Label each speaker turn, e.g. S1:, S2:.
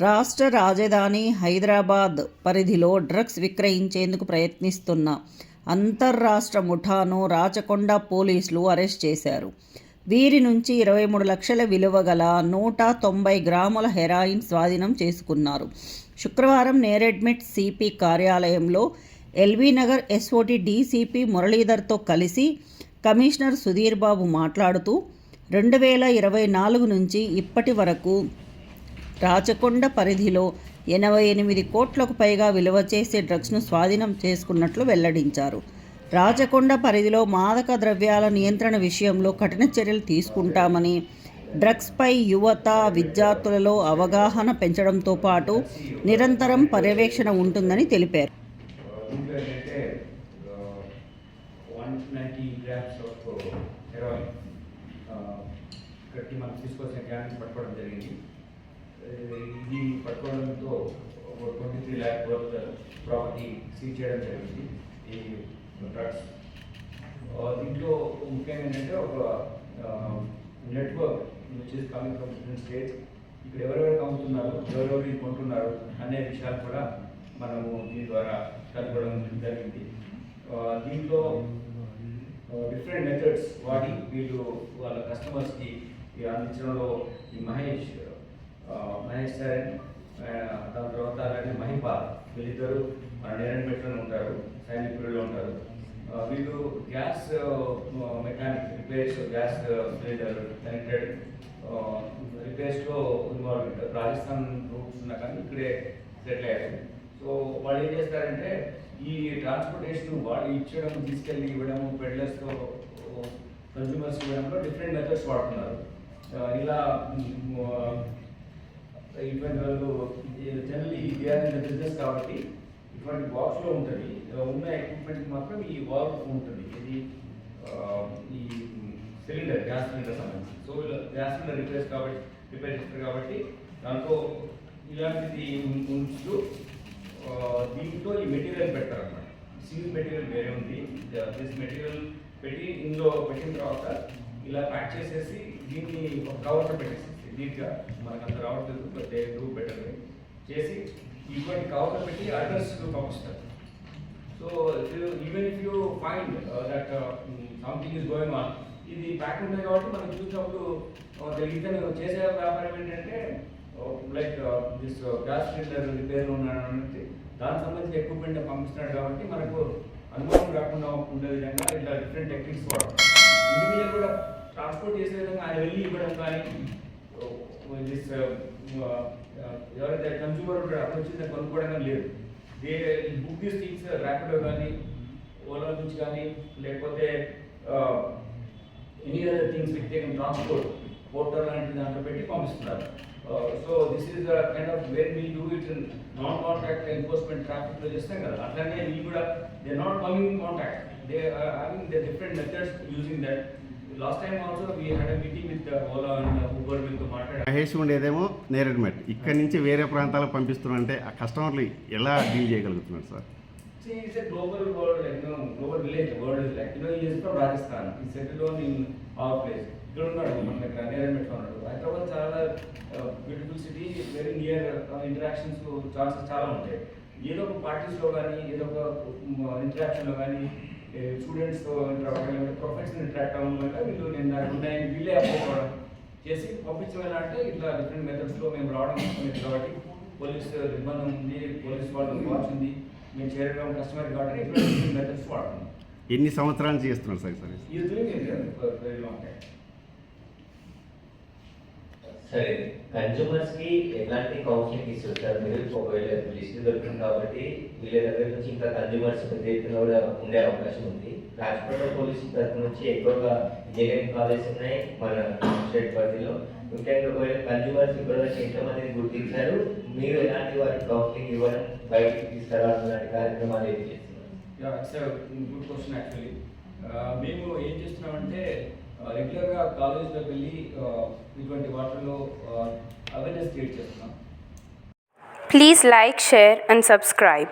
S1: రాష్ట్ర రాజధాని హైదరాబాద్ పరిధిలో డ్రగ్స్ విక్రయించేందుకు ప్రయత్నిస్తున్న అంతర్రాష్ట్ర ముఠాను రాచకొండ పోలీసులు అరెస్ట్ చేశారు. వీరి నుంచి 23 లక్షల విలువ గల 190 గ్రాముల హెరాయిన్ స్వాధీనం చేసుకున్నారు. శుక్రవారం నేరెడ్మెట్ సిపి కార్యాలయంలో ఎల్బీనగర్ ఎస్ఓటి డీసీపీ మురళీధర్తో కలిసి కమిషనర్ సుధీర్ బాబు మాట్లాడుతూ 2024 నుంచి ఇప్పటి వరకు రాచకొండ పరిధిలో 88 కోట్లకు పైగా విలువ చేసే డ్రగ్స్ను స్వాధీనం చేసుకున్నట్లు వెల్లడించారు. రాచకొండ పరిధిలో మాదక ద్రవ్యాల నియంత్రణ విషయంలో కఠిన చర్యలు తీసుకుంటామని, డ్రగ్స్పై యువత, విద్యార్థులలో అవగాహన పెంచడంతో పాటు నిరంతరం పర్యవేక్షణ ఉంటుందని తెలిపారు.
S2: ఇది పట్టుకోవడంతో 23 lakh వర్త్ ప్రాపర్టీ సీజ్ చేయడం జరిగింది. ఈ డ్రగ్స్ దీంట్లో ముఖ్యంగా ఏంటంటే ఒక network which is coming from different states. ఇక్కడ ఎవరెవరు అమ్ముతున్నారు, ఎవరెవరు కొంటున్నారు అనే విషయాలు కూడా మనము దీని ద్వారా కనుగొనడం జరిగింది. దీంట్లో డిఫరెంట్ మెథడ్స్ వాడి వీళ్ళు వాళ్ళ కస్టమర్స్కి అందించడంలో ఈ మహేష్ సార్, దాని తర్వాత అలాగే మహిపాల్, వీళ్ళిద్దరు మన నేరెడ్మెట్లోనే ఉంటారు, సైనికుల్లో ఉంటారు. వీళ్ళు gas mechanic repairs, gas cylinder connected రిపేర్స్లో ఇన్వాల్వ్ ఉంటారు. రాజస్థాన్ రూట్స్ ఉన్నా కానీ ఇక్కడే సెటిల్ అయ్యారు. సో వాళ్ళు ఏం చేస్తారంటే ఈ ట్రాన్స్పోర్టేషన్ వాళ్ళు ఇచ్చడం, తీసుకెళ్ళి ఇవ్వడము, పెడ్లర్స్తో కన్స్యూమర్స్ ఇవ్వడంలో డిఫరెంట్ మెథడ్స్ వాడుతున్నారు. ఇలా ఇటువంటి వాళ్ళు జనరల్లీ ఇన్ బిజినెస్ కాబట్టి ఇటువంటి బాక్స్లో ఉంటుంది. ఉన్న ఎక్విప్మెంట్ మాత్రం ఈ వాల్ ఉంటుంది. ఇది ఈ సిలిండర్, గ్యాస్ సిలిండర్ సంబంధించి. సో గ్యాస్ సిలిండర్ రిపేర్ చేస్తారు కాబట్టి దాంట్లో ఇలాంటిది ఉంచుతూ దీంట్లో ఈ మెటీరియల్ పెడతారు అన్నమాట. సీల్ మెటీరియల్ వేరే ఉంది. దిస్ మెటీరియల్ పెట్టి ఇందులో పెట్టిన తర్వాత ఇలా ప్యాక్ చేసేసి దీన్ని ఒక కవర్లో పెట్టేసి నీట్గా మనకు అంత రావట్లేదు, బట్ దే డూ బెటర్ చేసి ఇటువంటి కవర్లో పెట్టి అడ్రస్ పంపిస్తారు. So even if you find that something is going on, ఇది ప్యాక్ ఉంటుంది కాబట్టి మనం చూసినప్పుడు ఇతను చేసే వ్యాపారం ఏంటంటే లైక్ దిస్ గ్యాస్ సిలిండర్ రిపేర్లో ఉన్నాడు, దానికి సంబంధించిన ఎక్విప్మెంట్ పంపిస్తున్నాడు కాబట్టి మనకు అనుమానం రాకుండా ఉండే విధంగా ఇట్లా డిఫరెంట్ టెక్నిక్స్ వాడతాం. ఇండివిజువల్ కూడా ట్రాన్స్పోర్ట్ చేసే విధంగా ఆయన వెళ్ళి ఇవ్వడం కానీ, ఎవరైతే కన్స్యూమర్ ఉంటారో అక్కడ వచ్చి కొనుక్కోవడం లేదు. They book these things Rapido కానీ, ఓలా నుంచి కానీ, లేకపోతే any other things with they can transport, portal లాంటి దాంట్లో పెట్టి పంపిస్తున్నారు. So this is kind of where we do it in non contact enforcement ట్రాఫిక్లో చేస్తాం కదా, అట్లానే వీళ్ళు కూడా they not coming in contact, they are having the different methods using that. Last time also we had a meeting with Ola and Uber వీళ్ళతో మాట్లాడారు.
S3: మహేష్ ఉండేదేమో నేరెడ్మెట్, ఇక్కడి నుంచి వేరే ప్రాంతాలకు పంపిస్తున్నారంటే ఆ కస్టమర్లు ఎలా డీల్ చేయగలుగుతున్నారు sir?
S2: See, it's a global world, like, you know, global village. World is like, you know, he is from Rajasthan. He settled down in our place. ఇక్కడ ఉన్నాడు, మన దగ్గర నేరెడ్మెట్లో ఉన్నాడు. హైదరాబాద్ చాలా beautiful city, very near, interactions chances చాలా ఉంటాయి. ఏదో ఒక పార్టీస్లో కానీ, ఏదో ఒక ఇంటరాక్షన్లో కానీ, స్టూడెంట్స్తో ఇంటరాక్ట్ అవ్వడం, ప్రొఫెషనల్ ఇంటరాక్ట్ అవ్వడం వల్ల వీళ్ళు నేను దానికి ఉన్నాయని వీళ్ళే అప్రోచ్ చేసి పంపించడం అంటే ఇట్లా డిఫరెంట్ మెథడ్స్లో మేము రావడం వస్తుంది. కాబట్టి పోలీస్ నిర్బంధం ఉంది, పోలీస్ వాళ్ళు వాచ్ ఉంది, మేము చేరడం కస్టమర్ కాబట్టి ఇప్పుడు డిఫరెంట్ మెథడ్స్ వాడుతున్నాం.
S3: ఎన్ని సంవత్సరాల నుంచి చేస్తున్నారు sir service?
S2: Is doing it very long time.
S4: సరే, కన్జ్యూమర్స్ కి ఎలాంటి కౌన్సిలింగ్ ఇస్తారు సార్ మీరు? ఒకవేళ లిస్ట్ దొరికింది కాబట్టి వీళ్ళ దగ్గర నుంచి ఇంకా కన్జ్యూమర్స్ పెద్ద ఎత్తున కూడా ఉండే అవకాశం ఉంది. రాజకోట పోలీసు తరఫు నుంచి ఎక్కువగా ఇంజనీరింగ్ కాలేజెస్ ఉన్నాయి మన స్టేట్ పరిధిలో. ముఖ్యంగా ఒకవేళ కన్జ్యూమర్స్ ఇప్పటివరకు ఎంతమందిని గుర్తించారు, మీరు ఎలాంటి వారికి కౌన్సిలింగ్ ఇవ్వడం, బయటికి తీసుకురావడం లాంటి కార్యక్రమాలు ఏం చేస్తున్నారు?
S2: Good question. యాక్చువల్లీ మేము ఏం చేస్తున్నామంటే రెగ్యులర్గా కాలేజ్లోకి వెళ్ళి ఇటువంటి వాటిలో అవేర్నెస్ క్రియేట్ చేస్తున్నాం.
S5: Please like, share and subscribe.